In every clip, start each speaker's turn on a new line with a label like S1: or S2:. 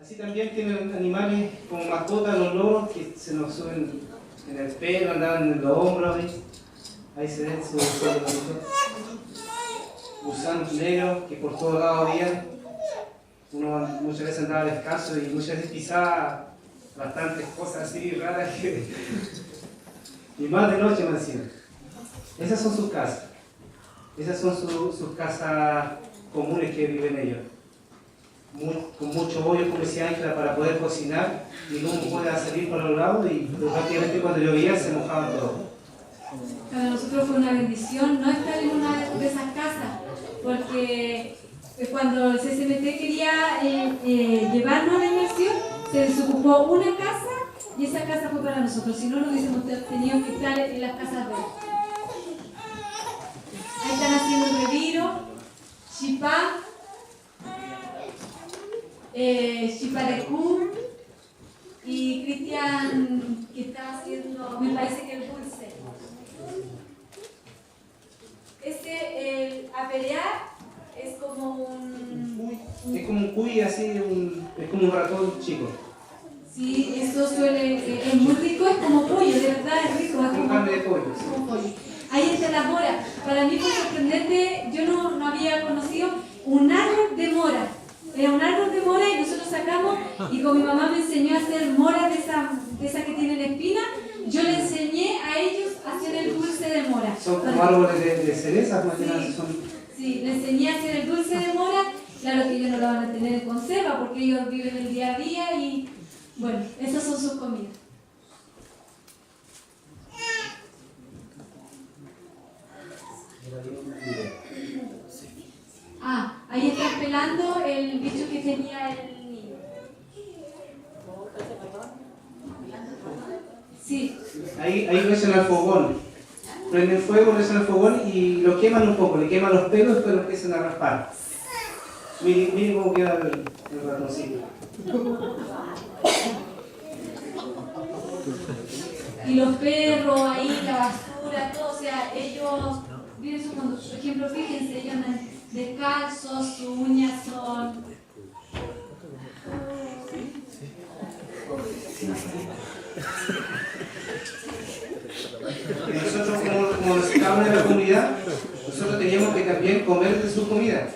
S1: Así también tienen animales como mascotas, los loros, que se nos suben en el pelo, andaban en los hombros. Ahí se ven sus gusanos negros que por todos lados habían. Uno muchas veces andaba descalzo y muchas veces pisaba bastantes cosas así raras que... Y más de noche me decían. Esas son sus casas. Esas son sus casas comunes que viven ellos. Con muchos hoyos, como decía Ángela, para poder cocinar y no pueda salir por los lados y prácticamente cuando llovía se mojaban todos.
S2: Para nosotros fue una bendición no estar en una de esas casas, porque cuando el CCMT quería llevarnos a la inmersión, se desocupó una casa y esa casa fue para nosotros, si no, no hubiésemos tenido que estar en las casas de él. Ahí están haciendo retiro, chipá, chiparecú y Cristian que está haciendo, me parece que el dulce. El apelear es como un...
S1: Es como un cuy, así, es como un ratón chico.
S2: Sí, eso suele... es muy rico, es como pollo, de verdad es rico. Es
S1: como carne de pollo.
S2: Como pollo. Ahí está la mora. Para mí fue sorprendente, yo no había conocido un árbol de mora. Era un árbol de mora y nosotros sacamos, y con mi mamá me enseñó a hacer moras de esa que tienen espina. Yo le enseñé a ellos a hacer el dulce de mora.
S1: Son como árboles de cereza, más que nada son.
S2: Sí, le enseñé a hacer el dulce de mora. Claro que ellos no lo van a tener en conserva porque ellos viven el día a día y bueno, esas son sus comidas. Ahí están pelando el bicho que tenía el niño. Sí.
S1: Ahí rezan al fogón. Prenden fuego, rezan al fogón y lo queman un poco, le queman los pelos y después lo empiezan a raspar. Miren cómo queda el ratoncito.
S2: Y los perros ahí, la basura, todo, o sea, ellos viven su mundo. Por ejemplo, fíjense, ellos andan descalzos, sus uñas son...
S1: Y nosotros como los estábamos en la comunidad, nosotros teníamos que también comer de su comida.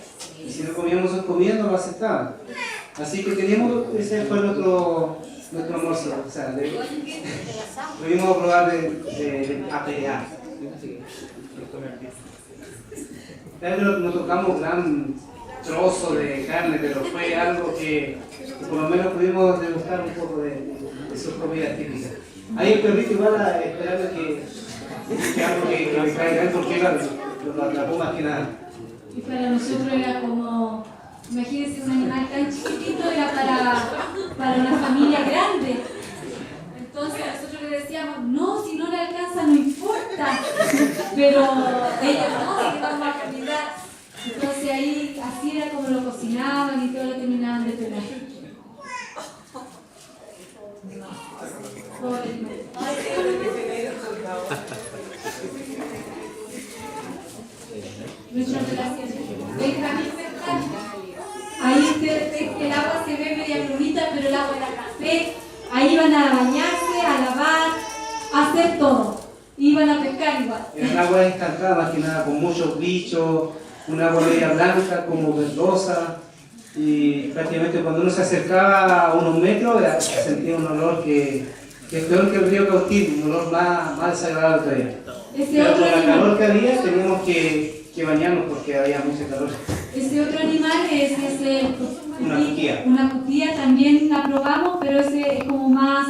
S1: Y si no comíamos sus comidas no lo aceptaban. Así que teníamos, ese fue nuestro almuerzo. O sea, pudimos probar de apelear. Claro, no tocamos gran trozo de carne, pero fue algo que por lo menos pudimos degustar un poco de sus comidas típicas. Ahí el perrito igual esperando que algo que le caiga, porque era la puma que nada.
S2: Y para nosotros era como, imagínense un animal tan chiquitito, era para una familia grande. Entonces nosotros le decíamos, no, si no le alcanza no importa, pero ellos no, que vamos a caminar. Entonces ahí así era como lo cocinaban y todo lo terminaban de pelar. Nuestra relación. Benjamín Fernández. Ahí ustedes ven que el agua se ve media brunita, pero el agua era café. Ahí iban a bañarse, a lavar, a hacer todo. Iban a pescar igual.
S1: El agua estancada, más que nada, con muchos bichos, una agua media blanca, como verdosa. Y prácticamente cuando uno se acercaba a unos metros, sentía un olor que es peor que el río Cautín, un olor más desagradable todavía. Pero con el calor que había, teníamos que bañarnos porque había mucho calor.
S2: Ese otro animal es
S1: una cutía.
S2: Una cutía también la probamos, pero ese es como más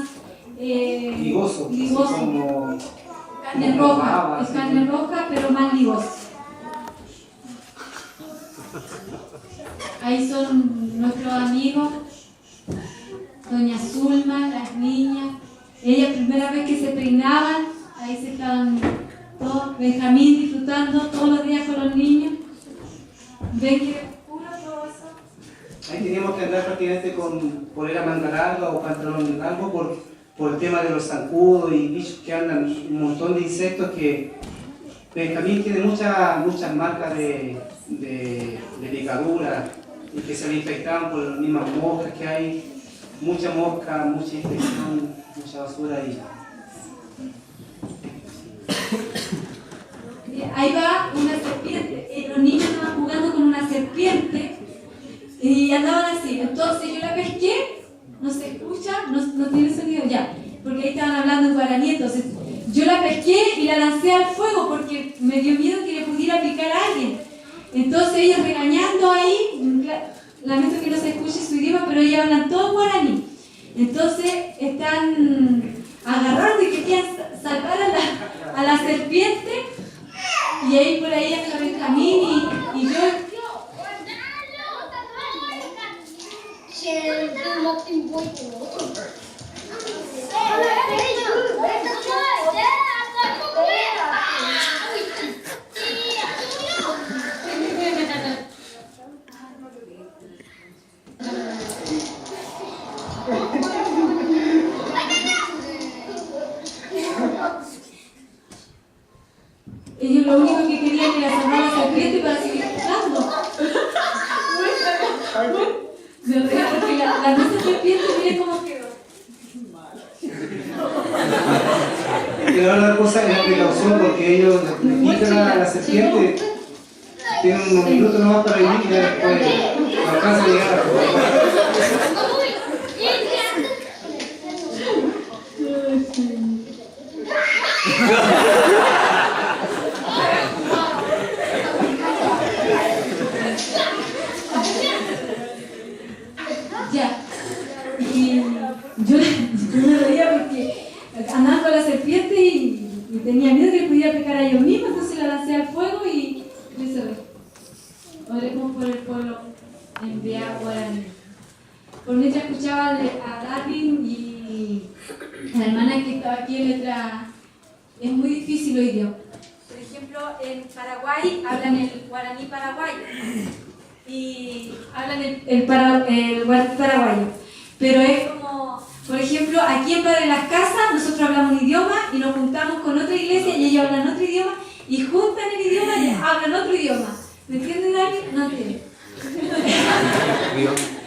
S1: ligoso.
S2: Como carne roja. Es carne roja, pero más ligoso. Ahí son nuestros amigos, doña Zulma, las niñas. Ellas primera vez que se peinaban, ahí se estaban todos, Benjamín disfrutando todos los días con los niños. ¿Ven que puro todo eso?
S1: Ahí teníamos que andar prácticamente con polera manga larga o pantalón largo por el tema de los zancudos y bichos que andan, un montón de insectos que Benjamín tiene muchas marcas de picadura y que se le infectaban por las mismas moscas que hay. mucha mosca, mucha infección, mucha basura y
S2: ahí va una serpiente. Los niños estaban jugando con una serpiente y andaban así. Entonces yo la pesqué, no se escucha, no tiene sonido ya, porque ahí estaban hablando en guaraní. Entonces yo la pesqué y la lancé al fuego porque me dio miedo que le pudiera picar a alguien. Entonces ellos regañando ahí, lamento que no se escuche su idioma, pero ellos hablan todo en guaraní. Entonces están agarrando y querían salvar a la serpiente. Y ahí por ahí está Benjamín y yo. Ellos lo único que querían era salvar a la serpiente para seguir jugando. Me río porque la misma serpiente, mire cómo quedó.
S1: pero la cosa es la precaución porque ellos le pican a la serpiente, tienen unos minutos nomás para vivir y ya después no alcanza a llegar a
S2: Ya. Y yo me reía porque andaba con la serpiente y tenía miedo que pudiera picar a ellos mismos, entonces la lancé al fuego y me cerré. Oremos por el pueblo en Vía Guaraní. Por mientras escuchaba a Darwin y a la hermana que estaba aquí en letra, es muy difícil hoy día. Por ejemplo, en Paraguay hablan el guaraní paraguayo y hablan el guaraní paraguayo. Pero es como, por ejemplo, aquí en Padre Las Casas nosotros hablamos un idioma y nos juntamos con otra iglesia y ellos hablan otro idioma y juntan el idioma y hablan otro idioma. ¿Me entiendes, David? No entiendo.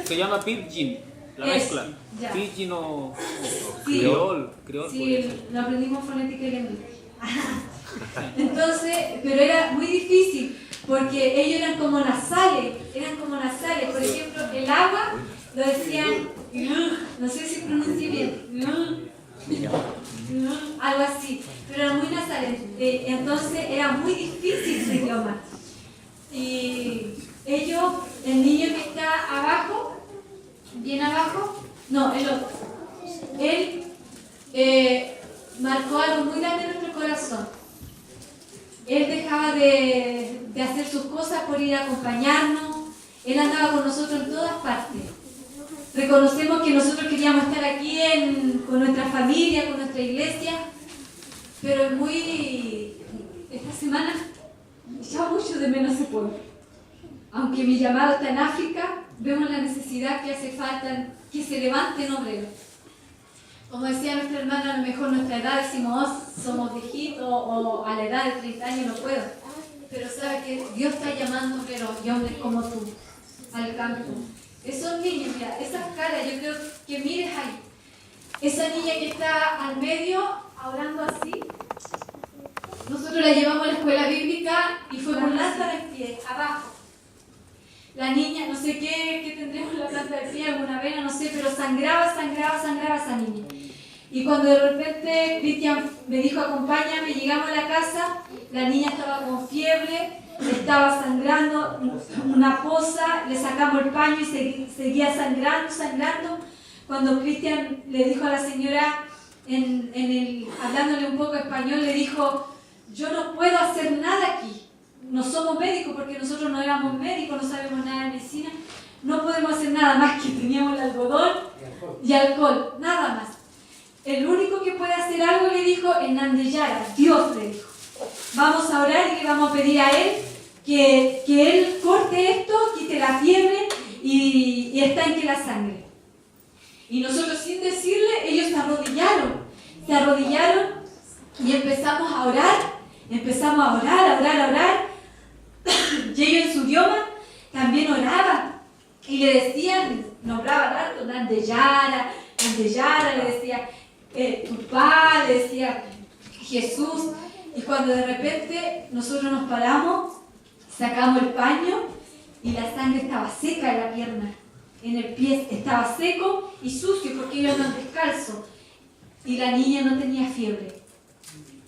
S3: Se llama Pidgin, la mezcla.
S2: Ya.
S3: Pidgin o
S2: Sí.
S3: creol.
S2: Sí, lo aprendimos fonética y lingüística. Entonces, pero era muy difícil porque ellos eran como nasales. Por ejemplo, el agua lo decían, no sé si pronuncié bien, algo así, pero eran muy nasales. Entonces era muy difícil su idioma. Y ellos, el niño que está abajo, bien abajo, no, el otro, él marcó algo muy grande en nuestro corazón. Él dejaba de hacer sus cosas por ir a acompañarnos. Él andaba con nosotros en todas partes. Reconocemos que nosotros queríamos estar aquí con nuestra familia, con nuestra iglesia, pero esta semana echaba mucho de menos ese pueblo. Aunque mi llamado está en África, vemos la necesidad que hace falta que se levanten obreros. Como decía nuestra hermana, a lo mejor nuestra edad decimos, somos viejitos o a la edad de 30 años no puedo. Pero sabe que Dios está llamando obreros y hombres como tú al campo. Esos niños, mira, esas caras, yo creo que mires ahí. Esa niña que está al medio, hablando así, nosotros la llevamos a la escuela bíblica y fue con planta del pie, abajo. La niña, no sé qué tendremos en la planta del pie, alguna vena, no sé, pero sangraba esa niña. Y cuando de repente Cristian me dijo, acompáñame, llegamos a la casa, la niña estaba con fiebre, le estaba sangrando una poza, le sacamos el paño y seguía sangrando. Cuando Cristian le dijo a la señora, hablándole un poco español, le dijo, yo no puedo hacer nada aquí. No somos médicos porque nosotros no éramos médicos, no sabemos nada de medicina. No podemos hacer nada más que teníamos el algodón y alcohol, nada más. El único que puede hacer algo, le dijo, Hernán de Yara, Dios le dijo. Vamos a orar y le vamos a pedir a Él que Él corte esto, quite la fiebre y estanque la sangre. Y nosotros sin decirle, ellos se arrodillaron y empezamos a orar. Y ellos en su idioma también oraban y le decían, nombraban harto, Nandeyara, le decía Tupá, le decía Jesús. Y cuando de repente nosotros nos paramos, sacamos el paño y la sangre estaba seca en la pierna, en el pie estaba seco y sucio porque ellos andan descalzos. Y la niña no tenía fiebre.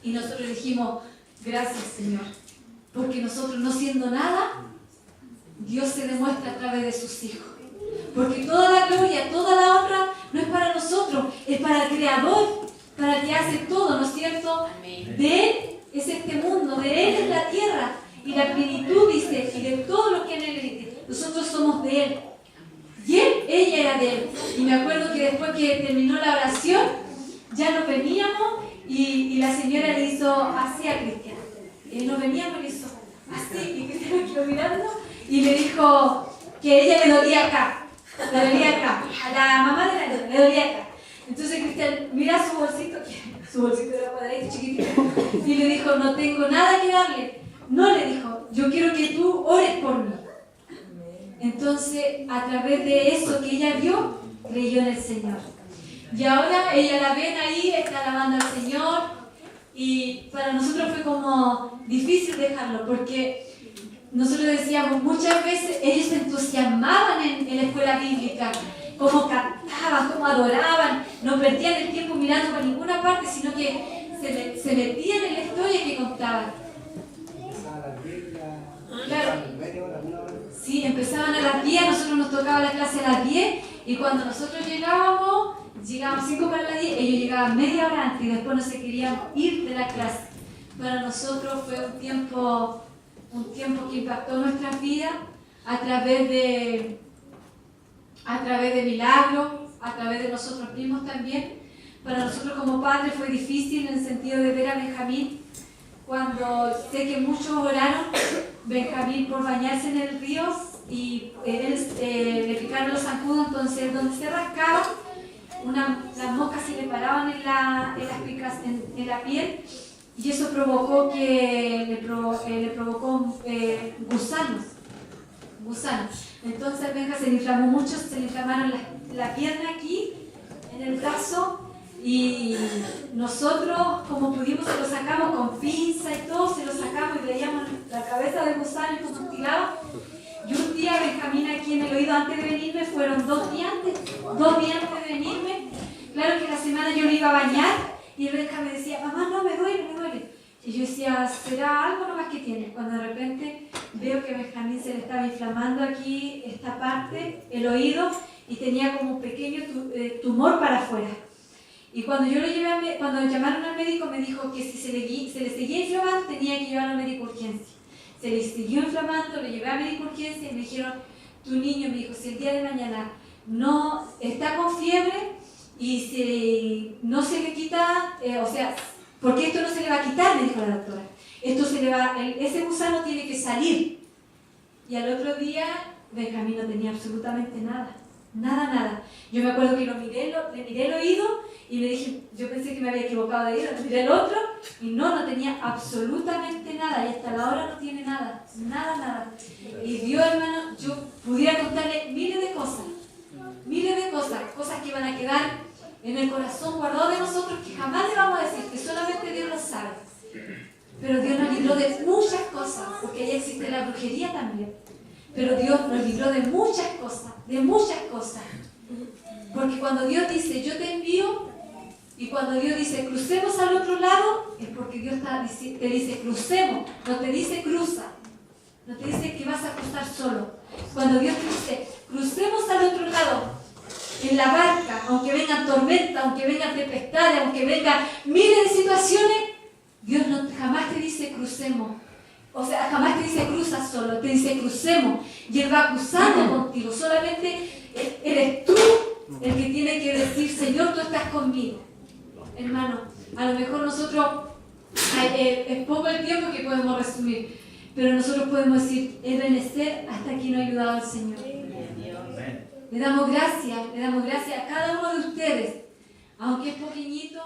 S2: Y nosotros dijimos, gracias Señor, porque nosotros no siendo nada, Dios se demuestra a través de sus hijos. Porque toda la gloria, toda la honra no es para nosotros, es para el Creador, para el que hace todo, ¿no es cierto? De Él es este mundo, de Él es la tierra y la plenitud, dice, y de todo lo que en Él existe. Nosotros somos de Él. Y ella era de Él. Y me acuerdo que después que terminó la oración, ya nos veníamos y la señora le hizo así a Cristian. Nos veníamos y le hizo así, y Cristian me quedó mirando y le dijo que ella le dolía acá, a la mamá de la niña le dolía acá. Entonces Cristian mira su bolsito era cuadradito, chiquitito, y le dijo, no tengo nada que darle. No, le dijo, yo quiero que tú ores por mí. Entonces, a través de eso que ella vio, creyó en el Señor. Y ahora ella la ven ahí, está alabando al Señor, y para nosotros fue como difícil dejarlo, porque nosotros decíamos, muchas veces ellos se entusiasmaban en la escuela bíblica, cómo cantaban, cómo adoraban, no perdían el tiempo mirando por ninguna parte, sino que se metían en la historia que contaban. Claro. Sí, empezaban a las 10, nosotros nos tocaba la clase a las 10, y cuando nosotros llegábamos 5 para las 10, ellos llegaban media hora antes y después no se querían ir de la clase. Para nosotros fue un tiempo que impactó nuestras vidas a través de milagros, a través de nosotros mismos también. Para nosotros como padres fue difícil en el sentido de ver a Benjamín, cuando sé que muchos oraron, Benjamín por bañarse en el río y le picaron los zancudos, entonces donde se rascaba, las moscas se le paraban en la piel, y eso provocó que le provocó gusanos. Entonces Benja se le inflamó mucho, se le inflamaron la pierna aquí, en el brazo, y nosotros como pudimos se lo sacamos con pinza y todo, se lo sacamos y veíamos la cabeza del gusano y como tiraba. Y un día Benjamín aquí en el oído antes de venirme, fueron 2 días antes de venirme, claro que la semana yo le iba a bañar y el Benja me decía, mamá, no, me duele. Y yo decía, ¿será algo nomás que tiene? Cuando de repente veo que a Benjamín se le estaba inflamando aquí esta parte, el oído, y tenía como un pequeño tumor para afuera. Y cuando yo lo llevé, cuando llamaron al médico, me dijo que si se le seguía inflamando, tenía que llevarlo a médico urgencia. Se le siguió inflamando, lo llevé a médico urgencia y me dijeron, tu niño, me dijo, si el día de mañana no está con fiebre y si no se le quita, porque esto no se le va a quitar, me dijo la doctora. Ese gusano tiene que salir. Y al otro día, Benjamín no tenía absolutamente nada. Nada. Yo me acuerdo que le miré el oído y le dije, yo pensé que me había equivocado de oído, le miré el otro y no tenía absolutamente nada. Y hasta la hora no tiene nada. Y Dios, hermano, yo pudiera contarle miles de cosas que van a quedar en el corazón guardado de nosotros, que jamás le vamos a decir, que solamente Dios lo sabe. Pero Dios nos libró de muchas cosas, porque ahí existe la brujería también. Pero Dios nos libró de muchas cosas. Porque cuando Dios dice, yo te envío, y cuando Dios dice, crucemos al otro lado, es porque Dios te dice, crucemos, no te dice, cruza. No te dice que vas a cruzar solo. Cuando Dios te dice, crucemos al otro lado, en la barca, aunque vengan tormentas, aunque vengan tempestades, aunque vengan miles de situaciones, Dios jamás te dice, crucemos. O sea, jamás te dice cruza solo, te dice crucemos. Y Él va cruzando contigo. Solamente eres tú el que tiene que decir, Señor, tú estás conmigo. Hermano, a lo mejor nosotros, es poco el tiempo que podemos resumir, pero nosotros podemos decir, Ebenezer, hasta aquí nos ha ayudado el Señor. Le damos gracias a cada uno de ustedes, aunque es pequeñito.